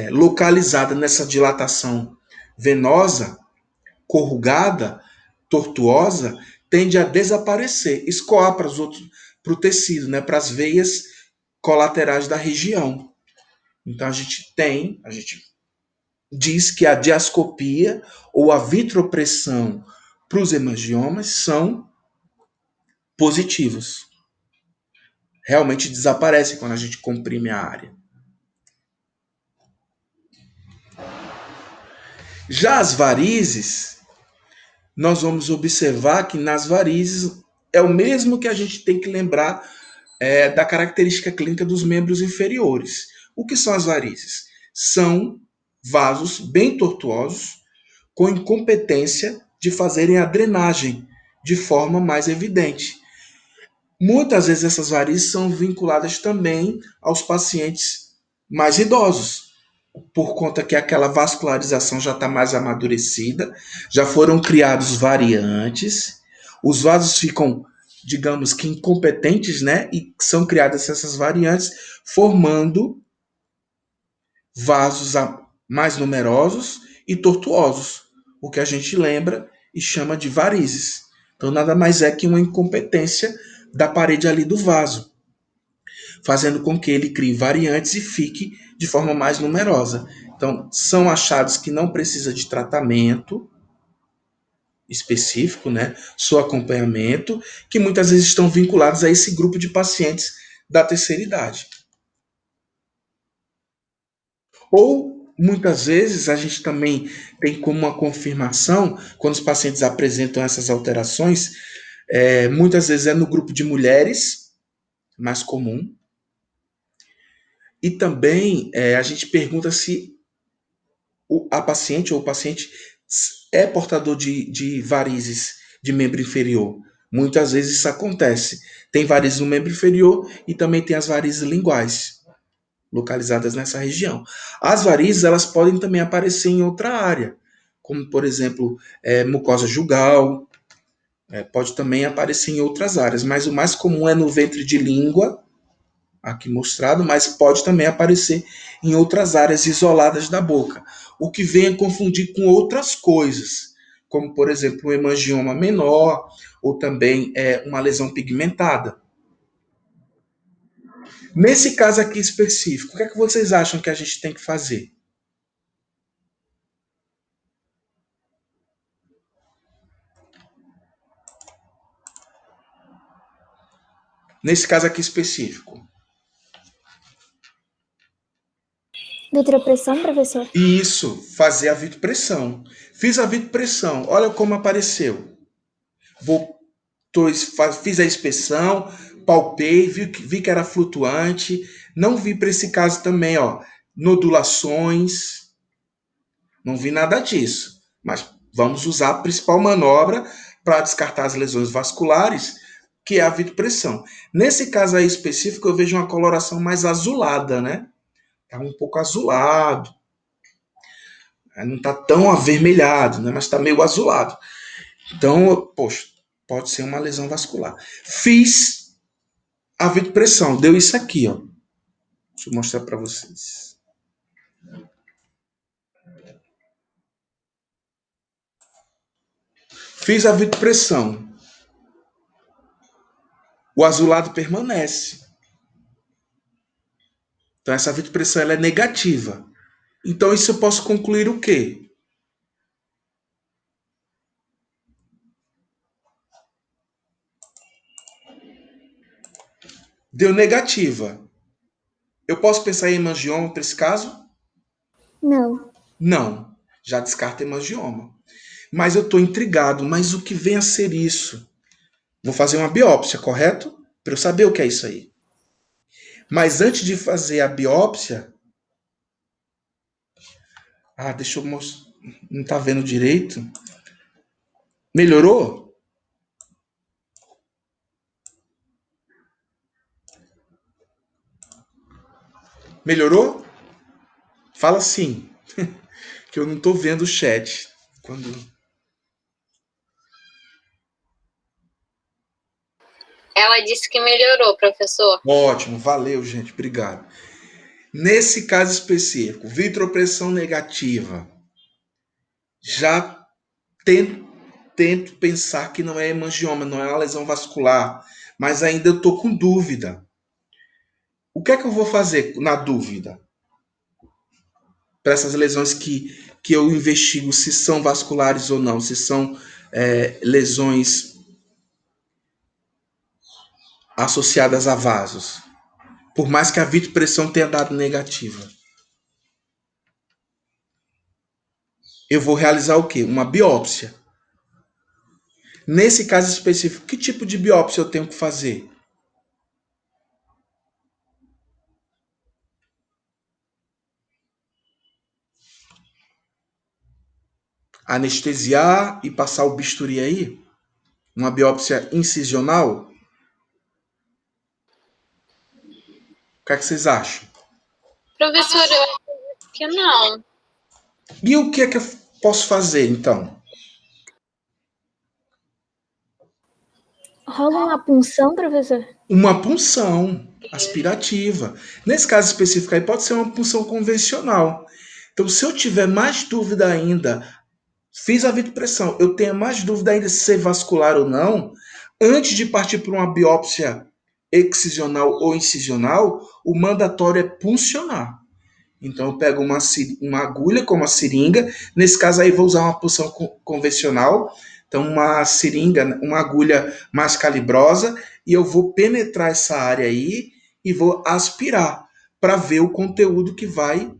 localizada nessa dilatação venosa, corrugada, tortuosa, tende a desaparecer, escoar para o tecido, né, para as veias colaterais da região. Então a gente diz que a diascopia ou a vitropressão para os hemangiomas são positivos. Realmente desaparecem quando a gente comprime a área. Já as varizes, nós vamos observar que nas varizes é o mesmo que a gente tem que lembrar da característica clínica dos membros inferiores. O que são as varizes? São vasos bem tortuosos, com incompetência de fazerem a drenagem de forma mais evidente. Muitas vezes essas varizes são vinculadas também aos pacientes mais idosos, por conta que aquela vascularização já está mais amadurecida, já foram criados variantes, os vasos ficam, digamos que incompetentes, né? E são criadas essas variantes, formando vasos mais numerosos e tortuosos, o que a gente lembra e chama de varizes. Então nada mais é que uma incompetência da parede ali do vaso, fazendo com que ele crie variantes e fique de forma mais numerosa. Então, são achados que não precisa de tratamento específico, né? Só acompanhamento, que muitas vezes estão vinculados a esse grupo de pacientes da terceira idade. Ou, muitas vezes, a gente também tem como uma confirmação, quando os pacientes apresentam essas alterações, muitas vezes é no grupo de mulheres, mais comum, e também a gente pergunta se a paciente ou o paciente é portador de varizes de membro inferior. Muitas vezes isso acontece. Tem varizes no membro inferior e também tem as varizes linguais, localizadas nessa região. As varizes, elas podem também aparecer em outra área, como, por exemplo, mucosa jugal, pode também aparecer em outras áreas, mas o mais comum é no ventre de língua, aqui mostrado, mas pode também aparecer em outras áreas isoladas da boca, o que vem a confundir com outras coisas, como, por exemplo, um hemangioma menor, ou também uma lesão pigmentada. Nesse caso aqui específico, o que é que vocês acham que a gente tem que fazer? Nesse caso aqui específico. Vitropressão, professor? Isso, fazer a vitropressão. Fiz a vitropressão, olha como apareceu. Fiz a inspeção, palpei, vi que era flutuante, não vi para esse caso também, ó, nodulações, não vi nada disso. Mas vamos usar a principal manobra para descartar as lesões vasculares, que é a vitropressão. Nesse caso aí específico, eu vejo uma coloração mais azulada, né? Tá um pouco azulado. Não tá tão avermelhado, né? Mas tá meio azulado. Então, poxa, pode ser uma lesão vascular. Fiz a vitropressão, deu isso aqui, ó. Deixa eu mostrar para vocês. Fiz a vitropressão. O azulado permanece. Então, essa vitropressão ela é negativa. Então, isso eu posso concluir o quê? Deu negativa. Eu posso pensar em hemangioma para esse caso? Não. Não. Já descarta hemangioma. Mas eu estou intrigado. Mas o que vem a ser isso? Vou fazer uma biópsia, correto? Para eu saber o que é isso aí. Mas antes de fazer a biópsia... deixa eu mostrar. Não está vendo direito. Melhorou? Melhorou? Fala sim. Que eu não estou vendo o chat. Ela disse que melhorou, professor. Ótimo, valeu, gente. Obrigado. Nesse caso específico, vitropressão negativa. Já tento pensar que não é hemangioma, não é uma lesão vascular, mas ainda eu estou com dúvida. O que é que eu vou fazer na dúvida? Para essas lesões que eu investigo se são vasculares ou não, se são lesões associadas a vasos. Por mais que a vitropressão tenha dado negativa. Eu vou realizar o quê? Uma biópsia. Nesse caso específico, que tipo de biópsia eu tenho que fazer? Anestesiar e passar o bisturi aí? Uma biópsia incisional? O que é que vocês acham? Professor, eu acho que não. E o que é que eu posso fazer, então? Rola uma punção, professor? Uma punção aspirativa. Nesse caso específico aí, pode ser uma punção convencional. Então, se eu tiver mais dúvida ainda, fiz a vitropressão, eu tenho mais dúvida ainda se ser vascular ou não, antes de partir para uma biópsia excisional ou incisional, o mandatório é puncionar. Então, eu pego uma agulha com uma seringa. Nesse caso aí, vou usar uma punção convencional. Então, uma seringa, uma agulha mais calibrosa. E eu vou penetrar essa área aí e vou aspirar para ver o conteúdo que vai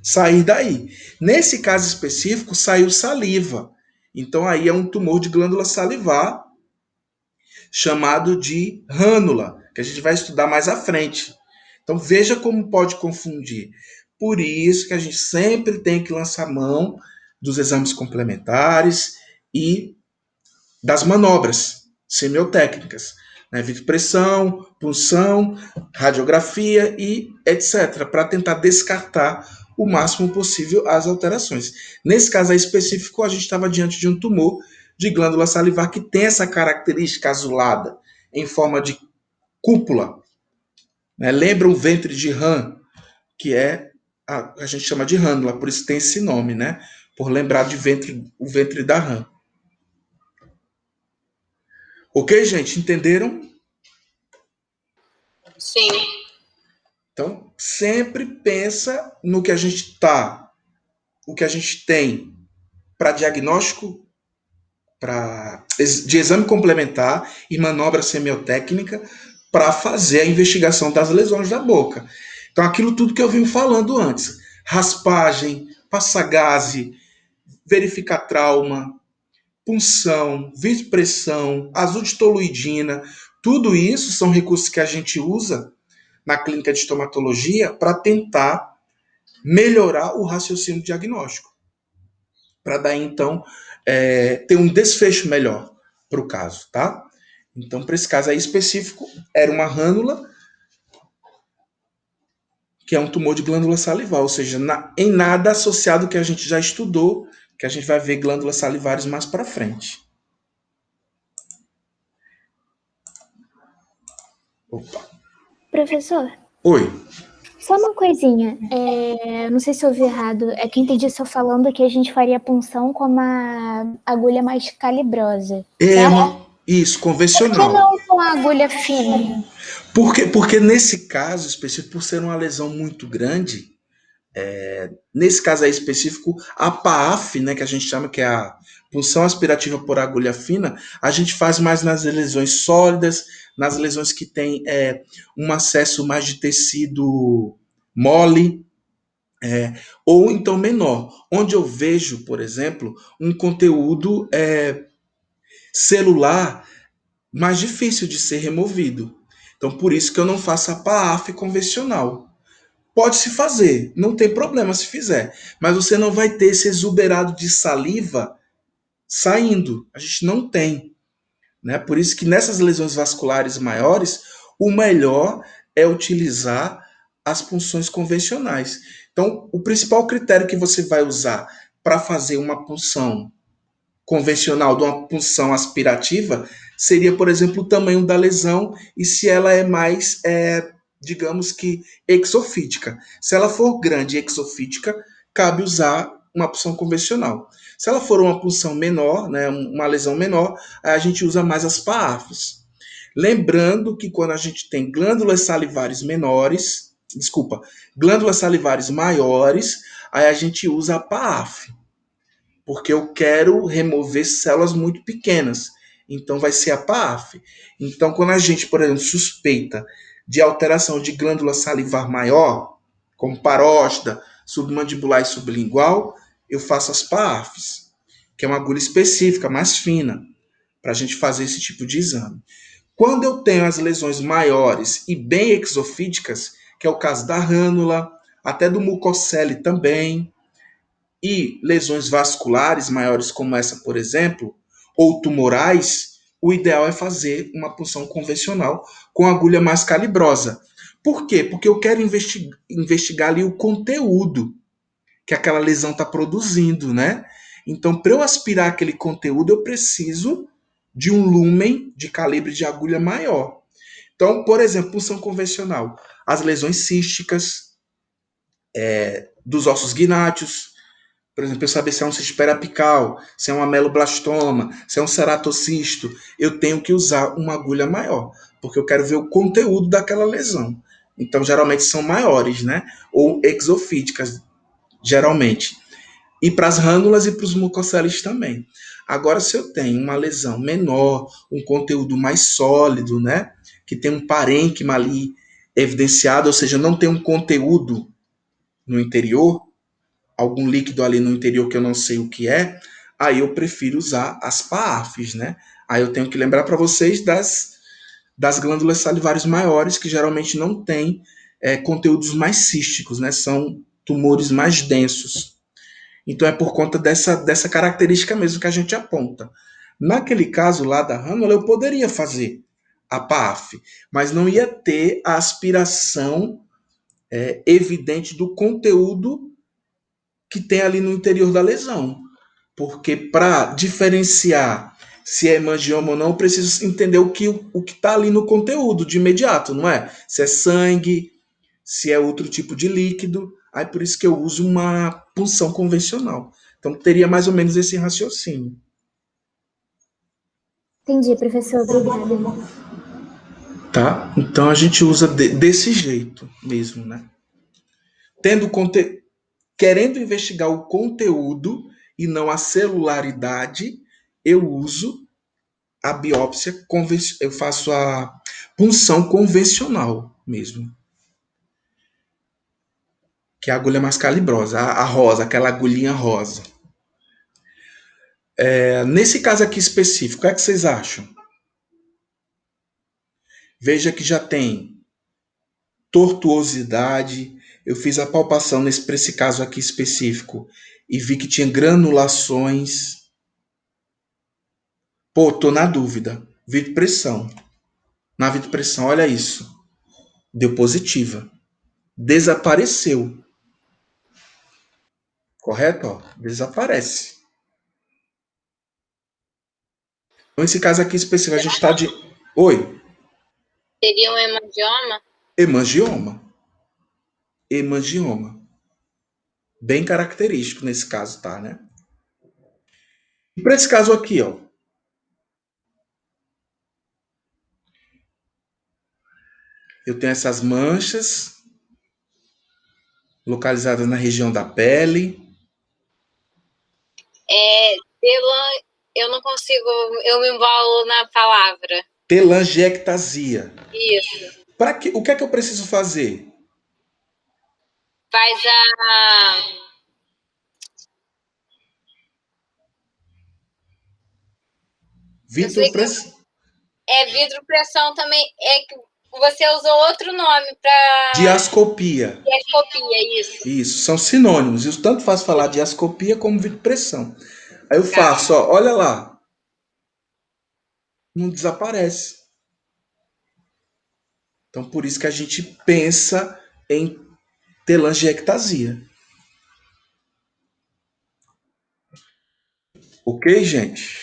sair daí. Nesse caso específico, saiu saliva. Então aí é um tumor de glândula salivar chamado de rânula, que a gente vai estudar mais à frente. Então veja como pode confundir. Por isso que a gente sempre tem que lançar mão dos exames complementares e das manobras semiotécnicas, né? Vitropressão, punção, radiografia e etc., para tentar descartar o máximo possível as alterações. Nesse caso aí específico, a gente estava diante de um tumor de glândula salivar que tem essa característica azulada em forma de cúpula, né? Lembra o ventre de rã, que é a gente chama de rânula, por isso tem esse nome, né? Por lembrar de ventre, o ventre da rã. Ok, gente? Entenderam? Sim. Então, sempre pensa no que a gente o que a gente tem para diagnóstico de exame complementar e manobra semiotécnica para fazer a investigação das lesões da boca. Então, aquilo tudo que eu vim falando antes: raspagem, passagase, verificar trauma, punção, vitropressão, azul de toluidina, tudo isso são recursos que a gente usa na clínica de estomatologia para tentar melhorar o raciocínio diagnóstico, para daí então ter um desfecho melhor para o caso, tá? Então, para esse caso aí específico, era uma rânula, que é um tumor de glândula salivar, ou seja, em nada associado que a gente já estudou, que a gente vai ver glândulas salivares mais para frente. Opa. Professor, Oi. só uma coisinha. Não sei se eu ouvi errado. É que eu entendi só falando que a gente faria punção com uma agulha mais calibrosa. Certo? Isso, Por que convencional. não com a agulha fina? Porque nesse caso específico, por ser uma lesão muito grande, nesse caso aí específico, a PAAF, né, que a gente chama que é a punção aspirativa por agulha fina, a gente faz mais nas lesões sólidas, nas lesões que tem um acesso mais de tecido mole, ou então menor, onde eu vejo, por exemplo, um conteúdo celular mais difícil de ser removido. Então, por isso que eu não faço a PAAF convencional. Pode se fazer, não tem problema se fizer, mas você não vai ter esse exuberado de saliva saindo. A gente não tem, né? Por isso que nessas lesões vasculares maiores, o melhor é utilizar as punções convencionais. Então, o principal critério que você vai usar para fazer uma punção convencional de uma punção aspirativa seria, por exemplo, o tamanho da lesão e se ela é mais, digamos que, exofítica. Se ela for grande e exofítica, cabe usar uma punção convencional. Se ela for uma punção menor, né, uma lesão menor, a gente usa mais as PAAFs. Lembrando que quando a gente tem glândulas salivares menores, desculpa, glândulas salivares maiores, aí a gente usa a PAAF, porque eu quero remover células muito pequenas. Então vai ser a PAF. Então, quando a gente, por exemplo, suspeita de alteração de glândula salivar maior, como parótida, submandibular e sublingual, eu faço as PAFs, que é uma agulha específica, mais fina, para a gente fazer esse tipo de exame. Quando eu tenho as lesões maiores e bem exofídicas, que é o caso da rânula, até do mucocele também, e lesões vasculares maiores, como essa, por exemplo, ou tumorais, o ideal é fazer uma punção convencional com agulha mais calibrosa. Por quê? Porque eu quero investigar ali o conteúdo que aquela lesão está produzindo, né? Então, para eu aspirar aquele conteúdo, eu preciso de um lumen de calibre de agulha maior. Então, por exemplo, punção convencional, as lesões císticas dos ossos gnáteos, por exemplo, eu saber se é um cisto periapical, se é um ameloblastoma, se é um ceratocisto, eu tenho que usar uma agulha maior, porque eu quero ver o conteúdo daquela lesão. Então, geralmente são maiores, né? Ou exofíticas, geralmente. E para as rânulas e para os mucoceles também. Agora, se eu tenho uma lesão menor, um conteúdo mais sólido, né? Que tem um parênquima ali evidenciado, ou seja, não tem um conteúdo no interior, algum líquido ali no interior que eu não sei o que é, aí eu prefiro usar as PAFs, né? Aí eu tenho que lembrar para vocês das glândulas salivares maiores, que geralmente não têm conteúdos mais císticos, né? São tumores mais densos. Então é por conta dessa característica mesmo que a gente aponta. Naquele caso lá da rânula, eu poderia fazer a PAF, mas não ia ter a aspiração evidente do conteúdo que tem ali no interior da lesão. Porque para diferenciar se é hemangioma ou não, eu preciso entender o que está ali no conteúdo de imediato, não é? Se é sangue, se é outro tipo de líquido. Aí por isso que eu uso uma punção convencional. Então teria mais ou menos esse raciocínio. Entendi, professor. Obrigada. Tá? Então a gente usa desse jeito mesmo, né? Tendo querendo investigar o conteúdo e não a celularidade, eu uso a biópsia, eu faço a punção convencional mesmo. Que é a agulha mais calibrosa, a rosa, aquela agulhinha rosa. Nesse caso aqui específico, o que é que vocês acham? Veja que já tem tortuosidade. Eu fiz a palpação para esse caso aqui específico e vi que tinha granulações. Pô, tô na dúvida. Vidpressão. Na vidpressão, olha isso. Deu positiva. Desapareceu. Correto? Ó, desaparece. Então, esse caso aqui específico, a gente está de. Oi? Seria um hemangioma? Hemangioma. Hemangioma. Bem característico nesse caso, tá, né? E para esse caso aqui, ó. Eu tenho essas manchas localizadas na região da pele. Eu não consigo, eu me embolo na palavra. Telangiectasia. Isso. O que é que eu preciso fazer? Faz a. Vitropressão. Vidropressão também. É que você usou outro nome para. Diascopia. Diascopia, isso. Isso, são sinônimos. Isso tanto faz falar diascopia como vitropressão. Aí eu faço, ó, olha lá. Não desaparece. Então, por isso que a gente pensa em telangiectasia. Ok, gente?